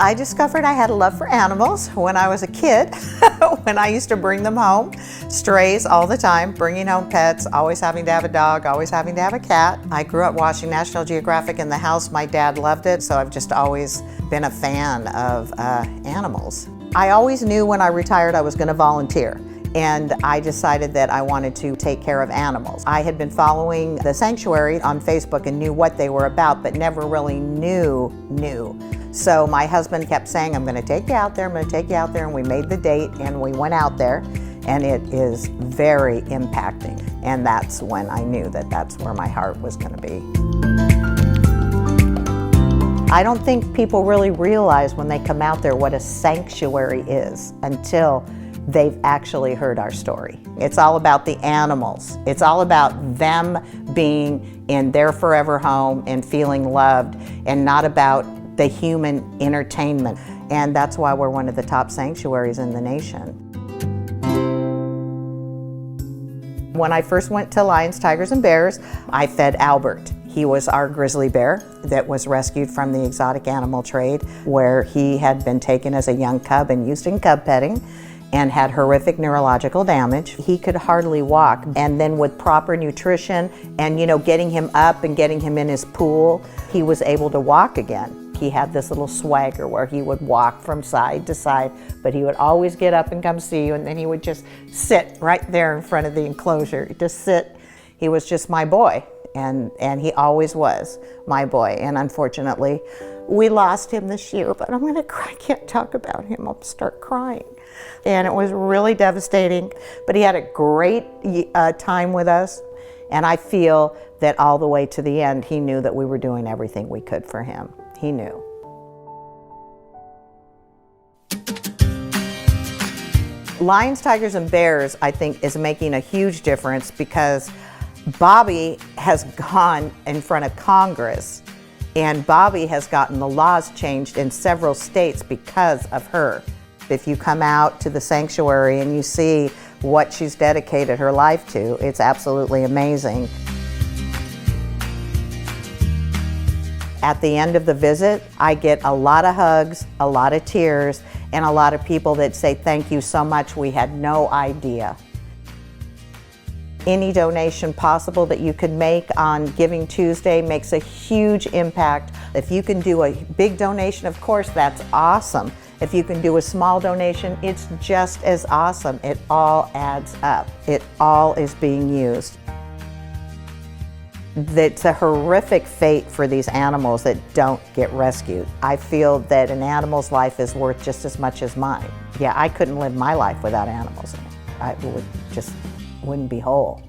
I discovered I had a love for animals when I was a kid, when I used to bring them home, strays all the time, bringing home pets, always having to have a dog, always having to have a cat. I grew up watching National Geographic in the house. My dad loved it, so I've just always been a fan of animals. I always knew when I retired I was going to volunteer. And I decided that I wanted to take care of animals. I had been following the sanctuary on Facebook and knew what they were about, but never really knew. So my husband kept saying, I'm going to take you out there, I'm going to take you out there, and we made the date and we went out there, and it is very impacting. And that's when I knew that that's where my heart was going to be. I don't think people really realize when they come out there what a sanctuary is until they've actually heard our story. It's all about the animals. It's all about them being in their forever home and feeling loved, and not about the human entertainment. And that's why we're one of the top sanctuaries in the nation. When I first went to Lions, Tigers, and Bears, I fed Albert. He was our grizzly bear that was rescued from the exotic animal trade, where he had been taken as a young cub and used in cub petting, and had horrific neurological damage. He could hardly walk, and then with proper nutrition and getting him up and getting him in his pool, he was able to walk again. He had this little swagger where he would walk from side to side, but he would always get up and come see you, and then he would just sit right there in front of the enclosure, just sit. He was just my boy, and he always was my boy. And unfortunately, we lost him this year, but I'm gonna cry. I can't talk about him, I'll start crying. And it was really devastating, but he had a great time with us, and I feel that all the way to the end, he knew that we were doing everything we could for him. He knew. Lions, Tigers, and Bears, I think, is making a huge difference because Bobby has gone in front of Congress, and Bobby has gotten the laws changed in several states because of her. If you come out to the sanctuary and you see what she's dedicated her life to, it's absolutely amazing. At the end of the visit, I get a lot of hugs, a lot of tears, and a lot of people that say, thank you so much, we had no idea. Any donation possible that you can make on Giving Tuesday makes a huge impact. If you can do a big donation, of course, that's awesome. If you can do a small donation, it's just as awesome. It all adds up. It all is being used. It's a horrific fate for these animals that don't get rescued. I feel that an animal's life is worth just as much as mine. Yeah, I couldn't live my life without animals. I wouldn't be whole.